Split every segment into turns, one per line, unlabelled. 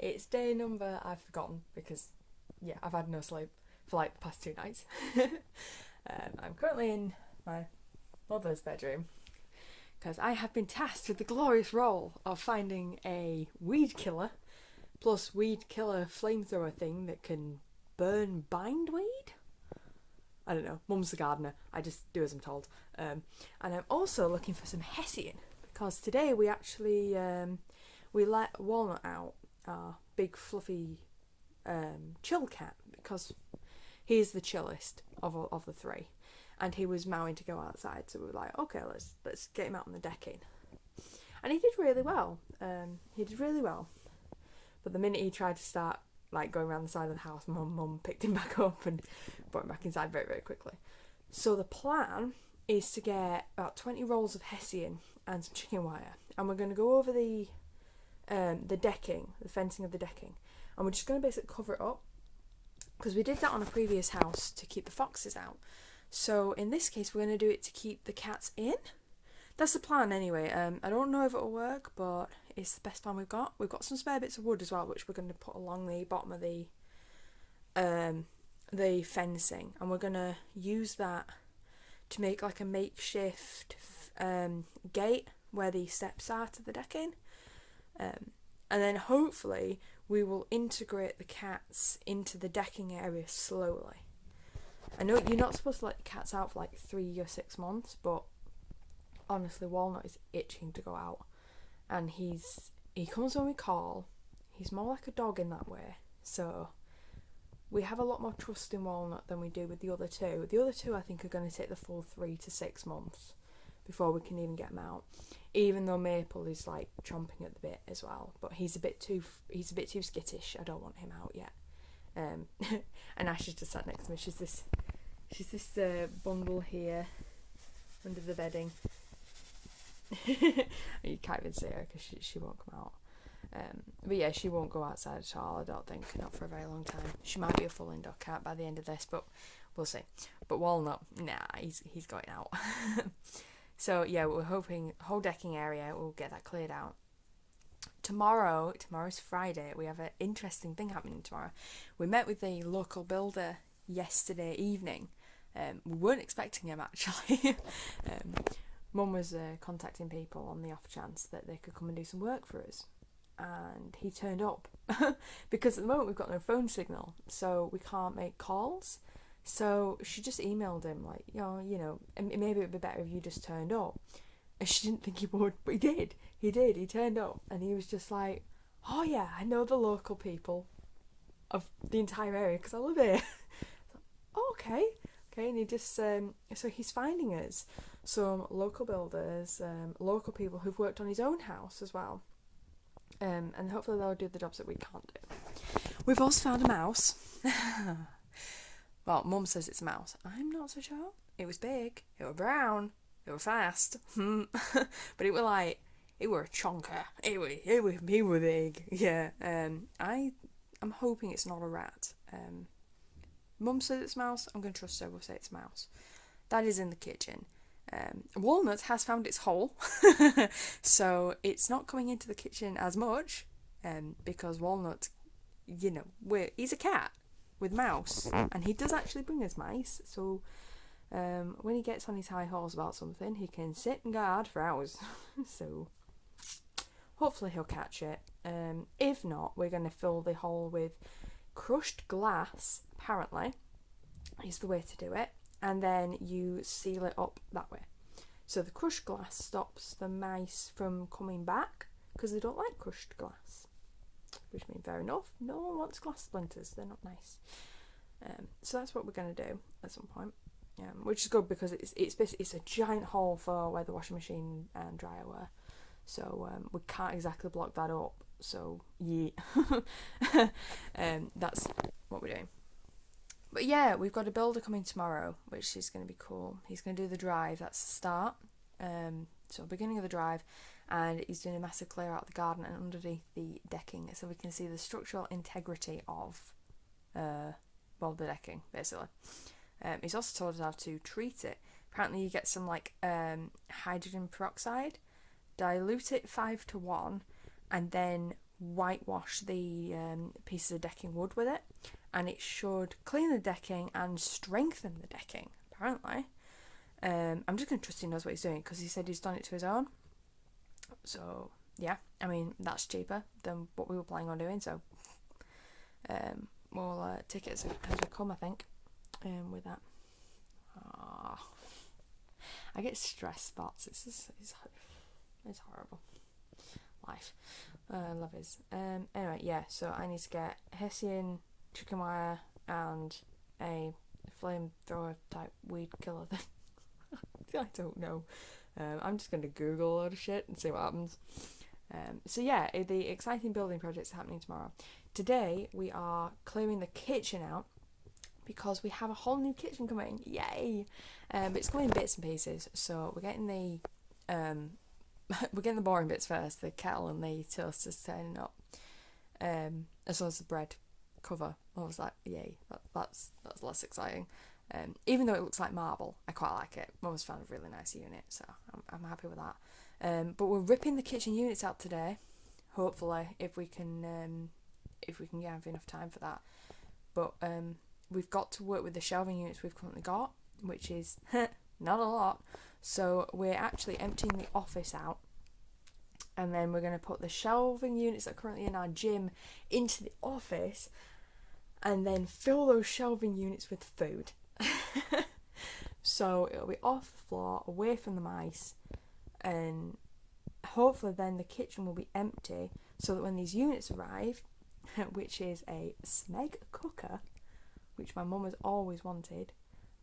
It's day number I've forgotten because, yeah, I've had no sleep for like the past 2 nights. I'm currently in my mother's bedroom because I have been tasked with the glorious role of finding a weed killer plus weed killer flamethrower thing that can burn bindweed. I don't know. Mum's the gardener. I just do as I'm told. And I'm also looking for some Hessian because today we actually we let Walnut out, our big fluffy chill cat, because he's the chillest of the three, and he was mowing to go outside. So we were like, okay, let's get him out on the decking, and he did really well. But the minute he tried to start like going around the side of the house, Mum picked him back up and brought him back inside very, very quickly. So the plan is to get about 20 rolls of Hessian and some chicken wire, and we're going to go over the decking, the fencing of the decking, and we're just going to basically cover it up because we did that on a previous house to keep the foxes out. So in this case, we're going to do it to keep the cats in. That's the plan anyway. I don't know if it'll work, but it's the best plan we've got. We've got some spare bits of wood as well, which we're going to put along the bottom of the fencing, and we're going to use that to make like a makeshift gate where the steps are to the decking. And then hopefully we will integrate the cats into the decking area slowly. I know you're not supposed to let the cats out for like 3 or 6 months, but honestly, Walnut is itching to go out, and he comes when we call. He's more like a dog in that way, so we have a lot more trust in Walnut than we do with the other two. The other two, I think, are going to take the full 3 to 6 months before we can even get them out. Even though Maple is like chomping at the bit as well, but he's a bit too skittish. I don't want him out yet. And Ash is just sat next to me. She's this bundle here under the bedding. You can't even see her because she won't come out. But yeah, she won't go outside at all, I don't think, not for a very long time. She might be a full indoor cat by the end of this, but we'll see. But Walnut, nah, he's going out. So yeah, we're hoping whole decking area, we'll get that cleared out. Tomorrow's Friday, we have an interesting thing happening tomorrow. We met with the local builder yesterday evening. We weren't expecting him actually. Mum was contacting people on the off chance that they could come and do some work for us, and he turned up because at the moment we've got no phone signal, so we can't make calls. So she just emailed him like, you know, maybe it'd be better if you just turned up. And she didn't think he would, but he did. He turned up, and he was just like, oh yeah, I know the local people of the entire area because I live here. Oh, okay, and he just so he's finding us some local builders, local people who've worked on his own house as well, and hopefully they'll do the jobs that we can't do. We've also found a mouse. Well, Mum says it's a mouse. I'm not so sure. It was big. It was brown. It was fast. But it were a chonker. He were big. Yeah. I'm hoping it's not a rat. Mum says it's a mouse. I'm going to trust her. We'll say it's a mouse. That is in the kitchen. Walnut has found its hole. So it's not coming into the kitchen as much. Because Walnut, you know, he's a cat with mouse, and he does actually bring us mice, so when he gets on his high horse about something, he can sit and guard for hours. So hopefully he'll catch it. If not, we're going to fill the hole with crushed glass, apparently is the way to do it, and then you seal it up that way. So the crushed glass stops the mice from coming back because they don't like crushed glass. Which means fair enough, no one wants glass splinters, they're not nice. So that's what we're going to do at some point, which is good because it's basically it's a giant hole for where the washing machine and dryer were, so we can't exactly block that up, so yeah. That's what we're doing. But yeah, we've got a builder coming tomorrow, which is going to be cool. He's going to do the drive, that's the start, so beginning of the drive, and he's doing a massive clear out of the garden and underneath the decking so we can see the structural integrity of the decking, basically. He's also told us how to treat it. Apparently you get some like hydrogen peroxide, dilute it 5 to 1, and then whitewash the pieces of decking wood with it, and it should clean the decking and strengthen the decking, apparently. I'm just going to trust he knows what he's doing, because he said he's done it to his own. So, yeah, I mean, that's cheaper than what we were planning on doing, so we'll take it as we come, I think, with that. Oh, I get stress spots. It's horrible. Life. Love is. Anyway, yeah, so I need to get Hessian chicken wire and a flamethrower type weed killer thing. I don't know. I'm just going to Google a load of shit and see what happens. So yeah, the exciting building project's happening tomorrow. Today we are clearing the kitchen out because we have a whole new kitchen coming. Yay! But it's coming in bits and pieces. So we're getting the boring bits first. The kettle and the toaster's turning up, as well as the bread cover. I was like, yay! That's less exciting. Even though it looks like marble, I quite like it. Mum has found a really nice unit, so I'm happy with that. But we're ripping the kitchen units out today. Hopefully, if we can have enough time for that. But we've got to work with the shelving units we've currently got, which is not a lot. So we're actually emptying the office out, and then we're going to put the shelving units that are currently in our gym into the office, and then fill those shelving units with food. So it'll be off the floor, away from the mice, and hopefully then the kitchen will be empty, so that when these units arrive, which is a Smeg cooker, which my mum has always wanted,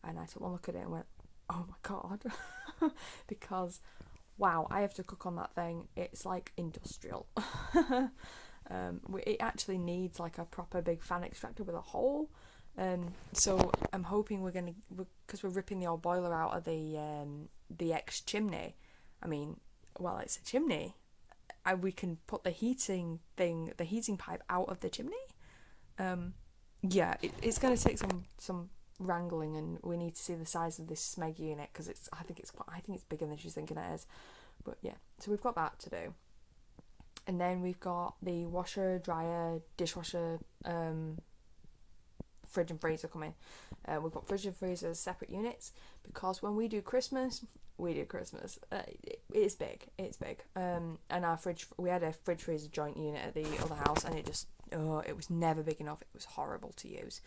and I took one look at it and went, oh my god, because wow, I have to cook on that thing. It's like industrial. It actually needs like a proper big fan extractor with a hole. So I'm hoping because we're ripping the old boiler out of the ex chimney. I mean, well, it's a chimney. We can put the heating pipe out of the chimney. Yeah, it's going to take some wrangling, and we need to see the size of this Smeg unit, because I think it's bigger than she's thinking it is. But yeah, so we've got that to do. And then we've got the washer, dryer, dishwasher, fridge and freezer coming. We've got fridge and freezer as separate units, because when we do Christmas, it's big. And our fridge, we had a fridge freezer joint unit at the other house, and it was never big enough. It was horrible to use.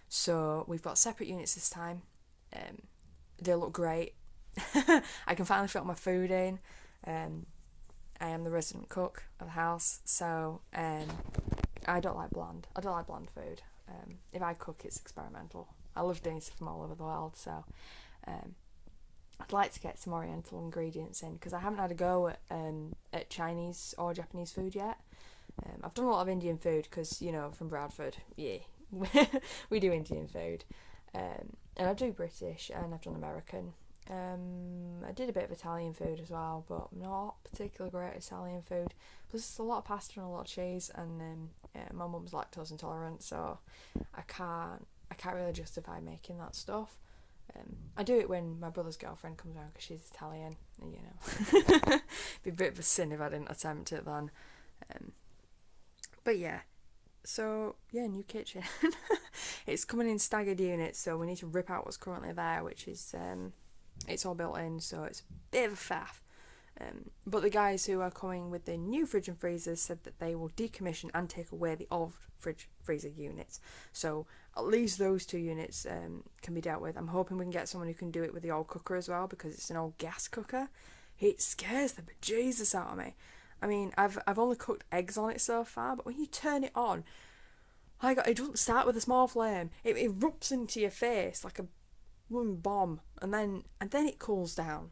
So we've got separate units this time. They look great. I can finally fit all my food in. I am the resident cook of the house, so I don't like bland food. If I cook, it's experimental. I love doing stuff from all over the world, so I'd like to get some Oriental ingredients in, because I haven't had a go at Chinese or Japanese food yet. I've done a lot of Indian food, because, from Bradford, yeah, we do Indian food. And I do British, and I've done American. I did a bit of Italian food as well, but not particularly great at Italian food. Plus, it's a lot of pasta and a lot of cheese, and my mum's lactose intolerant, so I can't really justify making that stuff. I do it when my brother's girlfriend comes around, because she's Italian, and it'd be a bit of a sin if I didn't attempt it then. But yeah, so yeah, new kitchen. It's coming in staggered units, so we need to rip out what's currently there, which is it's all built in, so it's a bit of a faff. But the guys who are coming with the new fridge and freezers said that they will decommission and take away the old fridge freezer units. So at least those two units can be dealt with. I'm hoping we can get someone who can do it with the old cooker as well, because it's an old gas cooker. It scares the bejesus out of me. I mean, I've only cooked eggs on it so far, but when you turn it on, it doesn't start with a small flame. It erupts into your face like a bomb, and then it cools down.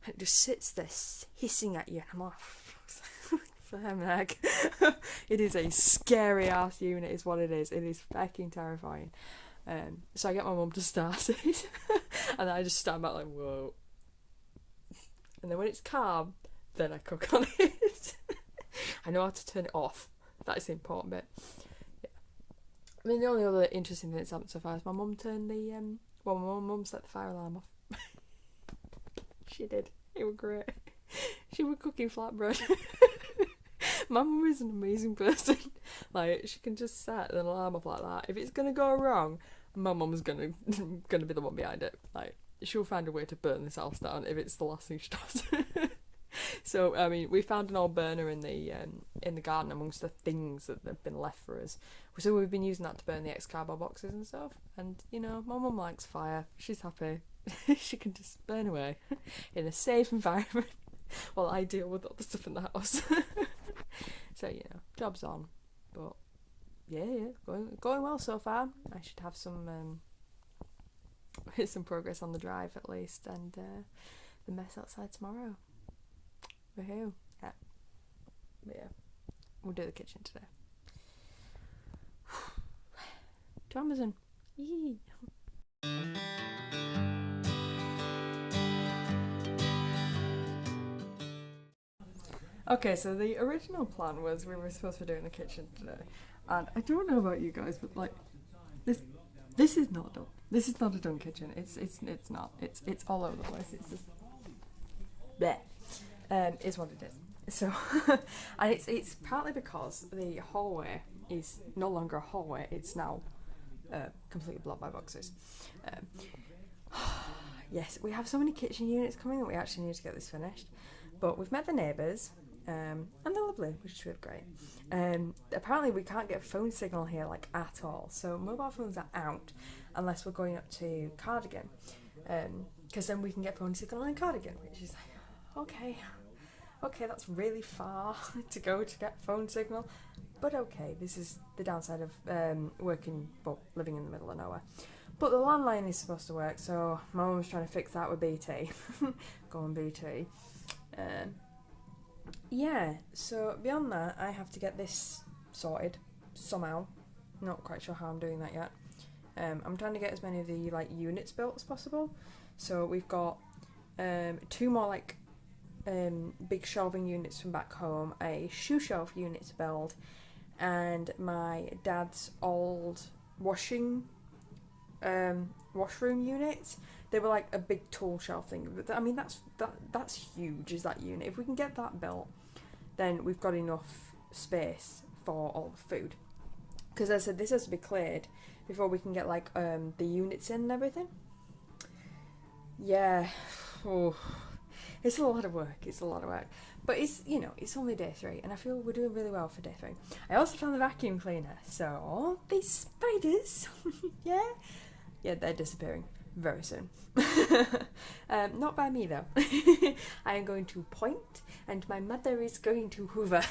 It just sits there hissing at you. I'm like, damn heck. It is a scary ass unit, is what it is. It is fucking terrifying. So I get my mum to start it, and then I just stand back like, whoa. And then when it's calm, then I cook on it. I know how to turn it off. That is the important bit. Yeah. I mean, the only other interesting thing that's happened so far is my mum turned my mum set the fire alarm off. She did. It was great. She was cooking flatbread. My mum is an amazing person. Like, she can just set an alarm off like that. If it's gonna go wrong, my mum's gonna be the one behind it. Like, she'll find a way to burn this house down if it's the last thing she does. So, I mean, we found an old burner in the garden amongst the things that have been left for us. So we've been using that to burn the ex-cardboard boxes and stuff. And, you know, my mum likes fire. She's happy. She can just burn away in a safe environment while I deal with all the stuff in the house. So, you know, job's on. But, yeah, going well so far. I should have some progress on the drive at least, and the mess outside tomorrow. Woohoo. Yeah. But yeah, we'll do the kitchen today. To Amazon. Yee. Okay, so the original plan was we were supposed to be doing the kitchen today, and I don't know about you guys, but like this is not done. This is not a done kitchen. It's not. It's all over the place. It's just bleh. Is what it is. So, and it's partly because the hallway is no longer a hallway. It's now completely blocked by boxes. Yes, we have so many kitchen units coming that we actually need to get this finished. But we've met the neighbours, and they're lovely, which is really great. Apparently we can't get phone signal here like at all. So mobile phones are out unless we're going up to Cardigan, because then we can get phone signal in Cardigan, which is like, okay, that's really far to go to get phone signal, but okay, this is the downside of living in the middle of nowhere. But the landline is supposed to work, so my mum was trying to fix that with BT. Go on, BT. Yeah, so beyond that, I have to get this sorted somehow. Not quite sure how I'm doing that yet. I'm trying to get as many of the like units built as possible. So we've got 2 more like big shelving units from back home, a shoe shelf unit to build, and my dad's old washroom units. They were like a big tall shelf thing. But I mean, that's huge, is that unit. If we can get that built, then we've got enough space for all the food. Because as I said, this has to be cleared before we can get like the units in and everything. Yeah. Oh. It's a lot of work. But it's, you know, it's only day 3, and I feel we're doing really well for day 3. I also found the vacuum cleaner, so these spiders, yeah, they're disappearing very soon. Not by me though. I am going to point, and my mother is going to hoover.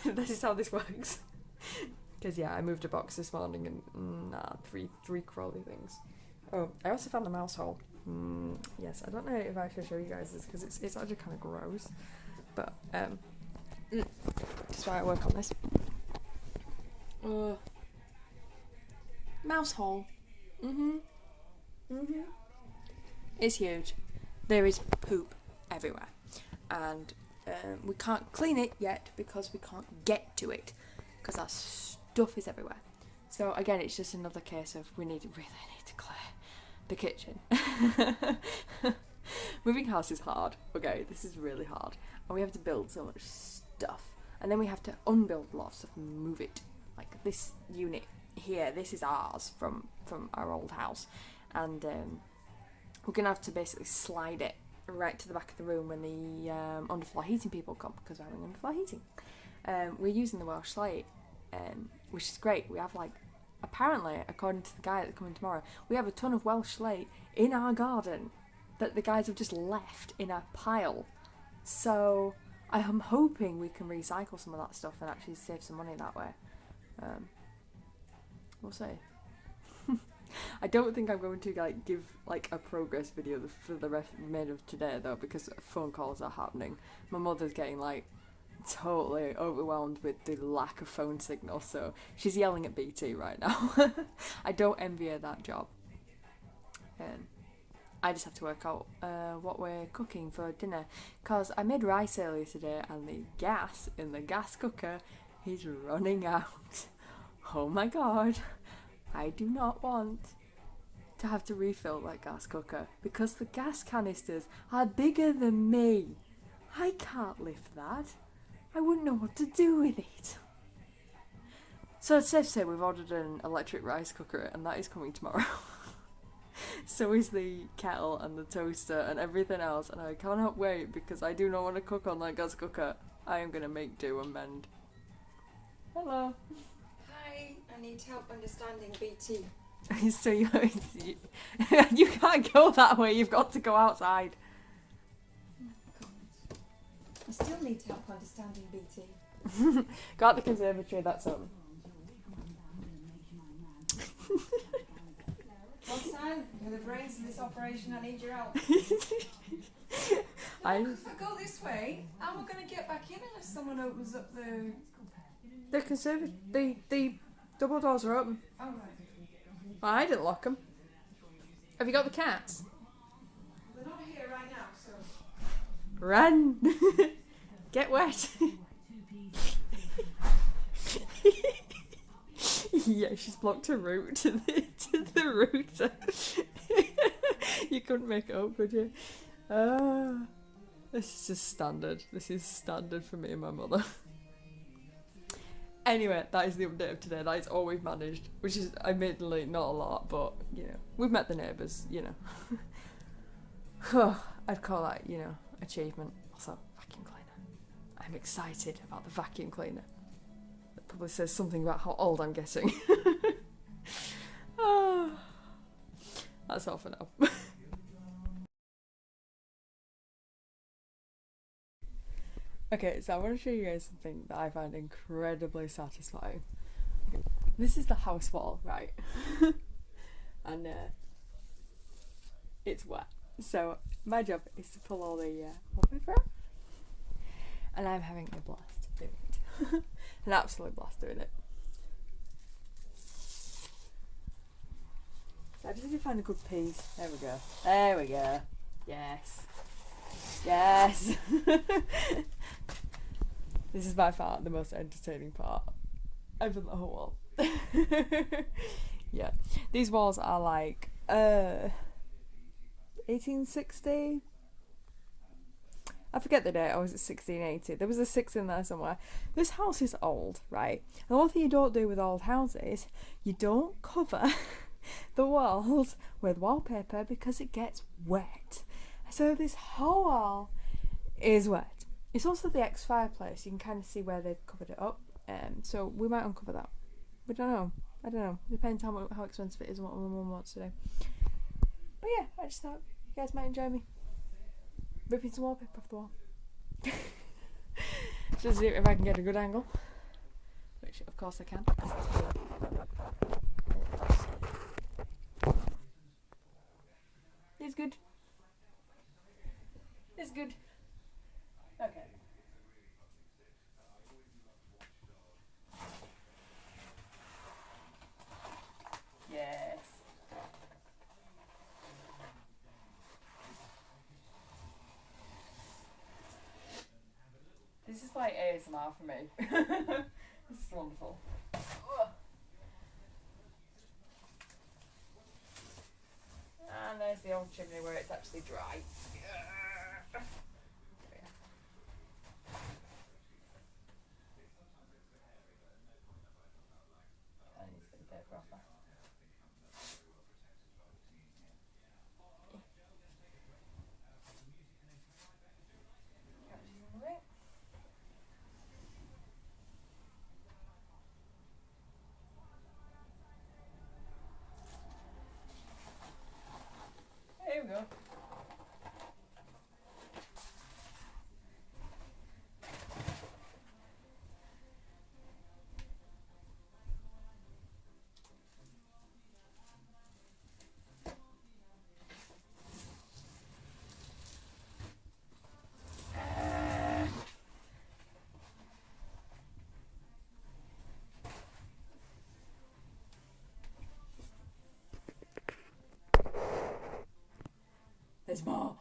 That is how this works. Because yeah, I moved a box this morning, and three crawly things. Oh, I also found a mouse hole. Yes, I don't know if I should show you guys this because it's actually kind of gross, but that's why I work on this. Mouse hole. It's huge. There is poop everywhere, and we can't clean it yet because we can't get to it because our stuff is everywhere. So again, it's just another case of we really need to clear the kitchen. Moving house is hard. Okay, this is really hard, and we have to build so much stuff, and then we have to unbuild a lot of stuff and move it. Like this unit here, this is ours from our old house, and we're gonna have to basically slide it right to the back of the room when the underfloor heating people come, because we're having underfloor heating. We're using the Welsh slate, which is great. We have like, apparently, according to the guy that's coming tomorrow, we have a ton of Welsh slate in our garden that the guys have just left in a pile. So I am hoping we can recycle some of that stuff and actually save some money that way. We'll see. I don't think I'm going to like give like a progress video for the remainder of today though, because phone calls are happening. My mother's getting like totally overwhelmed with the lack of phone signal, so she's yelling at BT right now. I don't envy her that job. I just have to work out what we're cooking for dinner, because I made rice earlier today and the gas in the gas cooker is running out. Oh my god, I do not want to have to refill that gas cooker because the gas canisters are bigger than me. I can't lift that. I wouldn't know what to do with it. So it's safe to say we've ordered an electric rice cooker and that is coming tomorrow. So is the kettle and the toaster and everything else, and I cannot wait because I do not want to cook on that gas cooker. I am going to make do and mend. Hello.
Hi, I need help understanding BT.
So you can't go that way, you've got to go outside.
I still need help understanding BT.
Go out the conservatory, that's on.
Roxanne, you're the brains of this operation, I need your help. If I go this way, how am I going to get back in unless someone opens up the
conservatory, the double doors are open.
Oh, right.
Well, I didn't lock them. Have you got the cats?
They're not here right now, so...
Run! Get wet! Yeah, she's blocked her route to the router. You couldn't make it up, could you? This is just standard. This is standard for me and my mother. Anyway, that is the update of today. That is all we've managed, which is admittedly not a lot, but, you know, we've met the neighbours, you know. I'd call that, you know, achievement. Also, vacuum cleaner. I'm excited about the vacuum cleaner. That probably says something about how old I'm getting. That's all for now. Okay, so I want to show you guys something that I find incredibly satisfying. This is the house wall, right? And it's wet. So my job is to pull all the wallpaper out. And I'm having a blast doing it. An absolute blast doing it. So I just need to find a good piece. There we go. There we go. Yes. Yes. This is by far the most entertaining part of the whole wall. Yeah. These walls are like 1860. I forget the date, or was it 1680? There was a 6 in there somewhere. This house is old, right? And the one thing you don't do with old houses, you don't cover the walls with wallpaper because it gets wet. So this whole wall is wet. It's also the ex-fireplace. You can kind of see where they've covered it up. So we might uncover that. We don't know. I don't know. Depends how expensive it is and what my mum wants to do. But yeah, I just thought you guys might enjoy me ripping some wallpaper off the wall. So see if I can get a good angle, which of course I can. It's good. It's good. Okay. Yes. This is like ASMR for me. This is wonderful. And there's the old chimney where it's actually dry. There we go. There's more.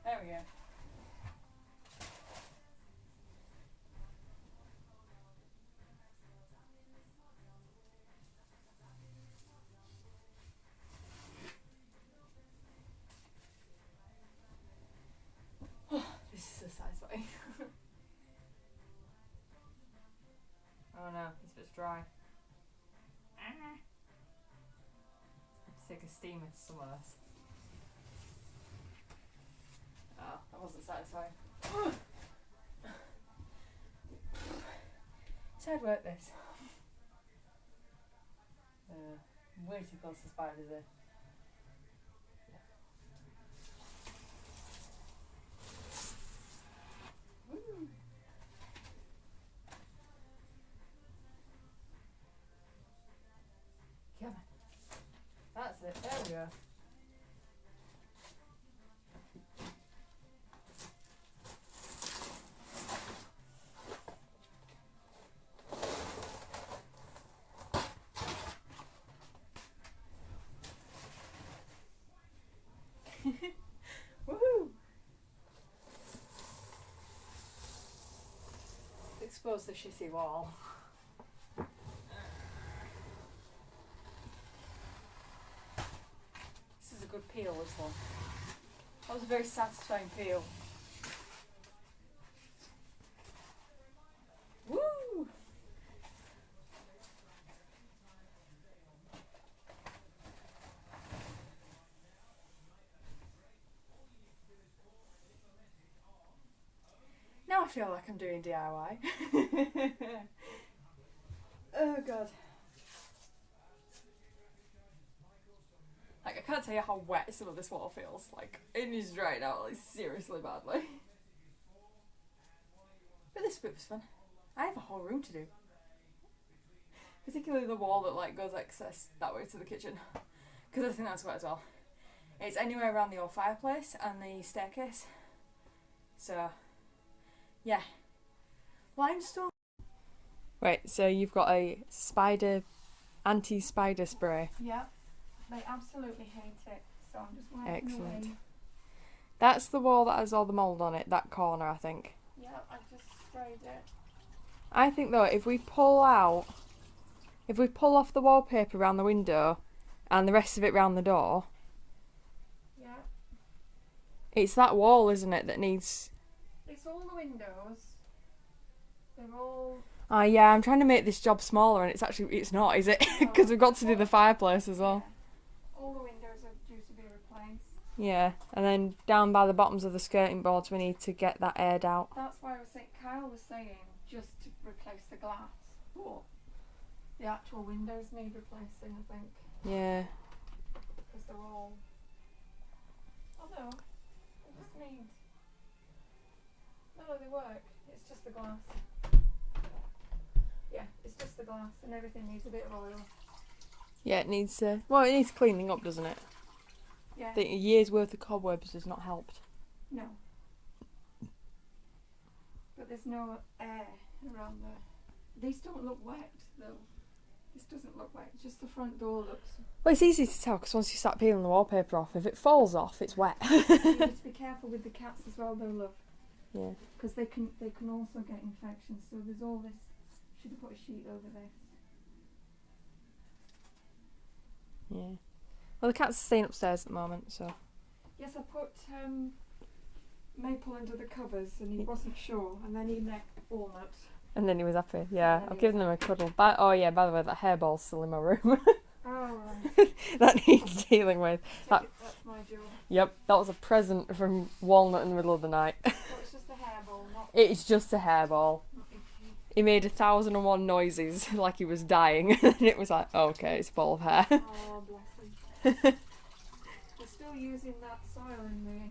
There we go. if it's dry. Take a steamer to some of this. Oh, that wasn't satisfying. It's hard work, this. Way too close to spiders here. Woo. Come on. That's it, there we go. Woohoo! Expose the shitty wall. This is a good peel, this one. That was a very satisfying peel. Woo! Now I feel like I'm doing DIY. Oh god. Like, I can't tell you how wet some of this wall feels. Like, it needs drying out, like, seriously badly. But this bit was fun. I have a whole room to do. Particularly the wall that, like, goes excess that way to the kitchen. Because I think that's wet as well. It's anywhere around the old fireplace and the staircase. So, yeah. Limestone. Right, so you've got a anti-spider spray.
Yeah. They absolutely hate it, so I'm just wiping
Excellent.
away.
That's the wall that has all the mould on it, that corner, I think.
Yeah, I just sprayed it.
I think though, if we pull off the wallpaper around the window and the rest of it round the door,
Yeah.
it's that wall, isn't it, that needs...
It's all the windows. They're all...
yeah, I'm trying to make this job smaller and it's not, is it? Because we've got to do the fireplace as well.
Yeah. All the windows are due to be replaced.
Yeah, and then down by the bottoms of the skirting boards we need to get that aired out.
That's why I was saying, Kyle was saying just to replace the glass. But the actual windows need replacing, I think.
Yeah.
Because they're all... Although, they just need... No, they work. It's just the glass. Yeah, it's just the glass and everything needs a bit of oil.
Yeah, it needs cleaning up, doesn't it?
Yeah.
The year's worth of cobwebs has not helped.
No. But there's no air around there. These don't look wet, though. This doesn't look wet. Just the front door looks...
Well, it's easy to tell because once you start peeling the wallpaper off, if it falls off, it's wet.
You need to be careful with the cats as well, though, love.
Yeah.
Because they can also get infections. So there's all this... Should have put a sheet over this.
Yeah. Well, the cat's staying upstairs at the moment, so...
Yes, I put Maple under the covers and he wasn't sure. And then he met Walnut.
And then he was happy. Yeah, I've given them a cuddle. By the way, that hairball's still in my room.
Oh, right.
That needs dealing with.
That's my job.
Yep, that was a present from Walnut in the middle of the night.
So it's just a hairball, not...
It's just a hairball. He made 1,001 noises like he was dying, and it was like, oh, okay, it's a ball of hair.
Oh, bless him. We're still using that soil in the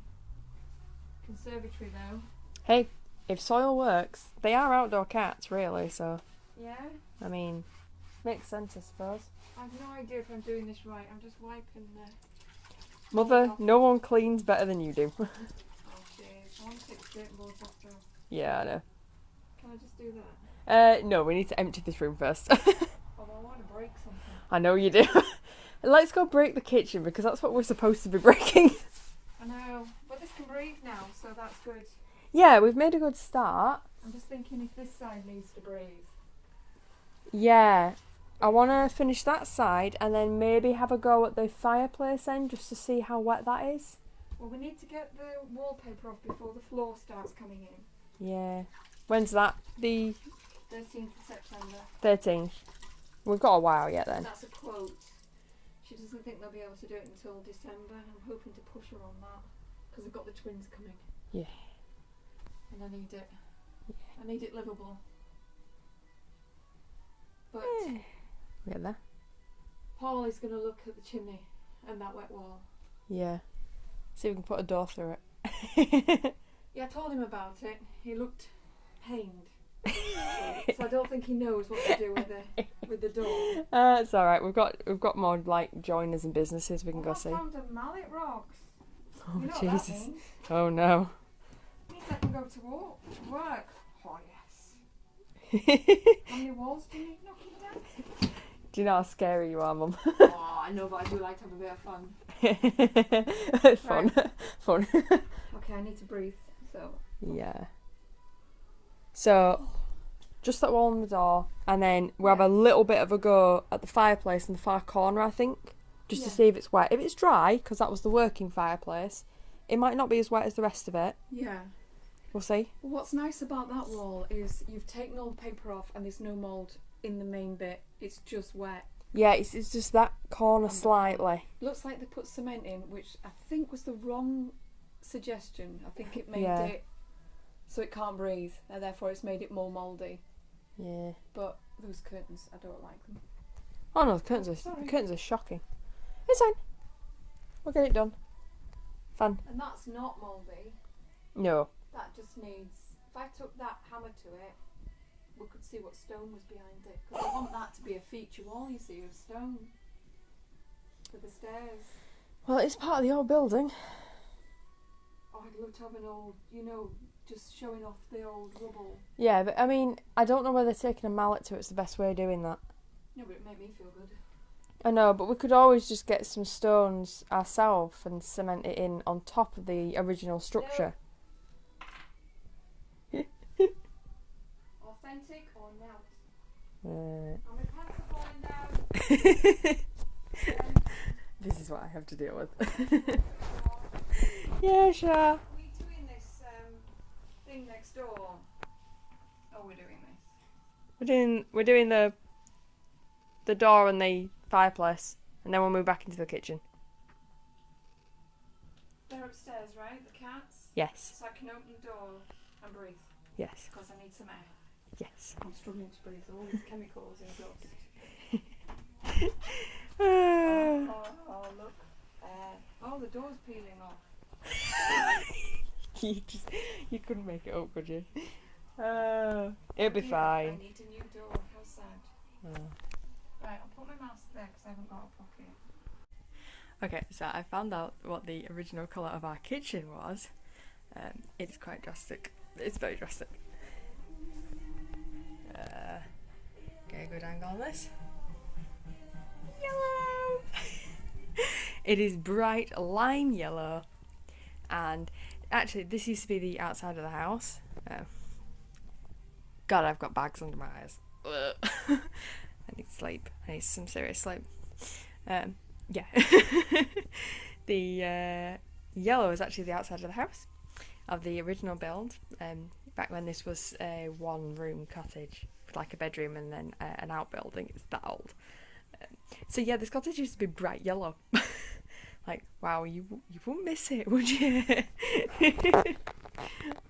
conservatory, though.
Hey, if soil works, they are outdoor cats, really, so...
Yeah?
I mean, makes sense, I suppose.
I have no idea if I'm doing this right. I'm just wiping the...
Mother, no one cleans better than you do.
Oh, jeez. I want to take the skirting boards off, though.
Yeah, I know.
Can I just do that?
No, we need to empty this room first.
Oh, I want to break something.
I know you do. Let's go break the kitchen, because that's what we're supposed to be breaking.
I know. But this can breathe now, so that's good.
Yeah, we've made a good start.
I'm just thinking if this side needs to breathe.
Yeah. I want to finish that side and then maybe have a go at the fireplace end just to see how wet that is.
Well, we need to get the wallpaper off before the floor starts coming in.
Yeah. When's that? The
13th of September.
13th. We've got a while yet then.
That's a quote. She doesn't think they'll be able to do it until December. I'm hoping to push her on that because I've got the twins coming.
Yeah.
And I need it. I need it livable. But
We get there.
Paul is going to look at the chimney and that wet wall.
Yeah. See if we can put a door through it.
Yeah, I told him about it. He looked pained. So I don't think he knows what to do with the door.
It's all right. We've got more like joiners and businesses we can go see.
I found a mallet, Rox.
Oh
You know what
Jesus!
that means?
Oh no!
Means I can go to work. Oh yes. How many walls do you need knocking down?
Do you know how scary you are, Mum?
Oh, I know, but I do like to have a bit of fun.
Fun, fun.
Okay, I need to breathe. So.
Yeah. So, just that wall on the door, and then we'll have a little bit of a go at the fireplace in the far corner, I think, just to see if it's wet. If it's dry, because that was the working fireplace, it might not be as wet as the rest of it.
Yeah.
We'll see.
Well, what's nice about that wall is you've taken all the paper off and there's no mould in the main bit. It's just wet.
Yeah, it's just that corner slightly.
Looks like they put cement in, which I think was the wrong suggestion. I think it made it so it can't breathe, and therefore it's made it more mouldy.
Yeah.
But those curtains, I don't like them.
Oh no, the curtains are shocking. It's fine. We'll get it done. Fun.
And that's not mouldy.
No.
That just needs... If I took that hammer to it, we could see what stone was behind it. Because I want that to be a feature wall, you see, of stone. For the stairs.
Well, it's part of the old building.
Oh, I'd love to have an old, just showing off the old rubble.
Yeah, but I mean, I don't know whether taking a mallet to it's the best way of doing that.
No, but it made me feel good.
I know, but we could always just get some stones ourselves and cement it in on top of the original structure.
Authentic or not?
Uh,
Oh, my pants are falling down.
This is what I have to deal with. Yeah, sure.
Are we doing this thing next door? Oh, we're doing this.
We're doing the door and the fireplace, and then we'll move back into the kitchen.
They're upstairs, right? The cats?
Yes.
So I can open the door and breathe.
Yes.
Because I need some air.
Yes.
I'm struggling to breathe. All these chemicals in dust. Oh, look. Oh, the door's peeling off.
You couldn't make it up, could you? It'll be fine.
I need a new door. How sad. Right, I'll put my mouse there because I haven't got a pocket.
Okay, so I found out what the original colour of our kitchen was. It's quite drastic. It's very drastic. Get a good angle on this. Yellow! It is bright lime yellow, and actually this used to be the outside of the house. God, I've got bags under my eyes. I need sleep. I need some serious sleep. Yeah. The yellow is actually the outside of the house of the original build. Back when this was a one-room cottage with like a bedroom and then an outbuilding. It's that old. So yeah, this cottage used to be bright yellow. Like, wow, you wouldn't miss it, would you?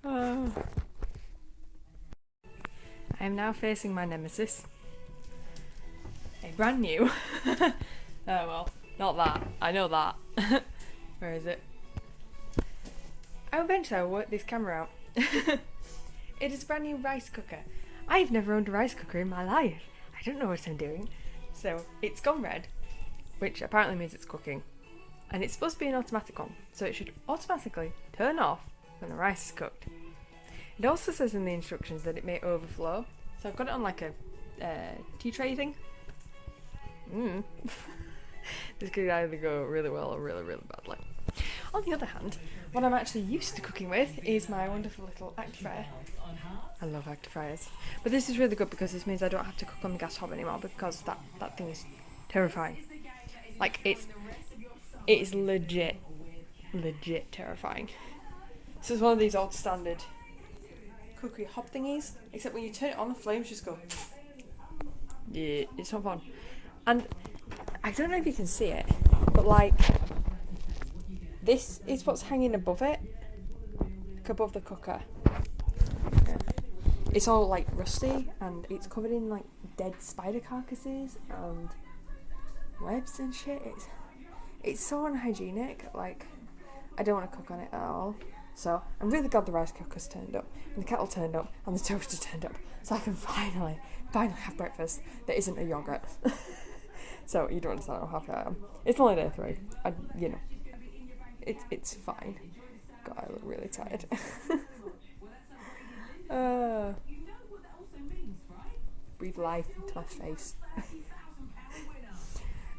Oh. I am now facing my nemesis. A brand new. Oh well, not that. I know that. Where is it? Oh, eventually I'll work this camera out. It is a brand new rice cooker. I've never owned a rice cooker in my life. I don't know what I'm doing. So it's gone red, which apparently means it's cooking. And it's supposed to be an automatic one, so it should automatically turn off when the rice is cooked. It also says in the instructions that it may overflow, so I've got it on like a tea tray thing. This could either go really well or really, really badly. On the other hand, what I'm actually used to cooking with is my wonderful little actifryer. I love actifryers. But this is really good because this means I don't have to cook on the gas hob anymore, because that thing is terrifying. Like, it is legit terrifying. This is one of these old standard cookery hob thingies, except when you turn it on, the flames just go. Yeah, it's not fun. And I don't know if you can see it, but like, this is what's hanging above it, like above the cooker. Yeah. It's all like rusty and it's covered in like dead spider carcasses and webs and shit. It's so unhygienic. Like, I don't want to cook on it at all. So I'm really glad the rice cooker's turned up and the kettle turned up and the toaster turned up, so I can finally have breakfast that isn't a yogurt. So you don't understand how happy I am. It's only day 3. It's fine. God, I look really tired. Breathe life into my face.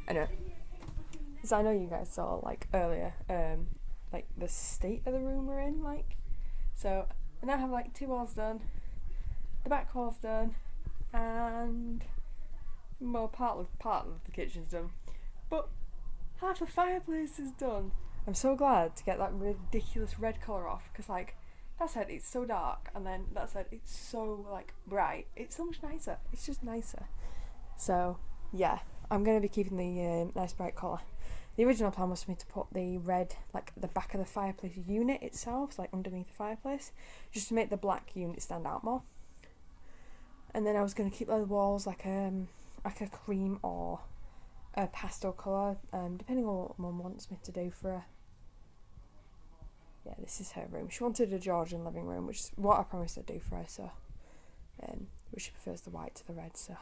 Anyway, so I know you guys saw like earlier, like the state of the room we're in, like. So I now have like 2 walls done, the back wall's done, and well, part of the kitchen's done, but half the fireplace is done. I'm so glad to get that ridiculous red colour off, because like that side it's so dark and then that side it's so like bright. It's so much nicer. It's just nicer. So yeah, I'm going to be keeping the nice bright colour. The original plan was for me to put the red like the back of the fireplace unit itself, so, like underneath the fireplace, just to make the black unit stand out more. And then I was going to keep the walls like a cream or a pastel colour, depending on what Mum wants me to do for her. Yeah, this is her room. She wanted a Georgian living room, which is what I promised I'd do for her, so but she prefers the white to the red, so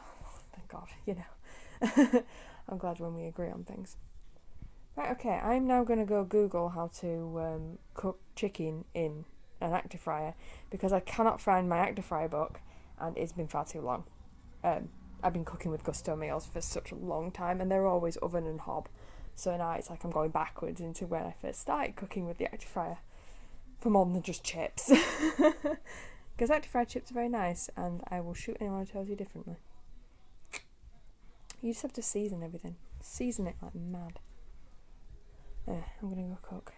thank God, you know. I'm glad when we agree on things. Right, okay, I'm now going to go Google how to cook chicken in an active fryer, because I cannot find my active fryer book and it's been far too long. I've been cooking with Gusto meals for such a long time and they're always oven and hob, so now it's like I'm going backwards into when I first started cooking with the active fryer for more than just chips. Because active fryer chips are very nice and I will shoot anyone who tells you differently. You just have to season everything. Season it like mad. I'm gonna go cook.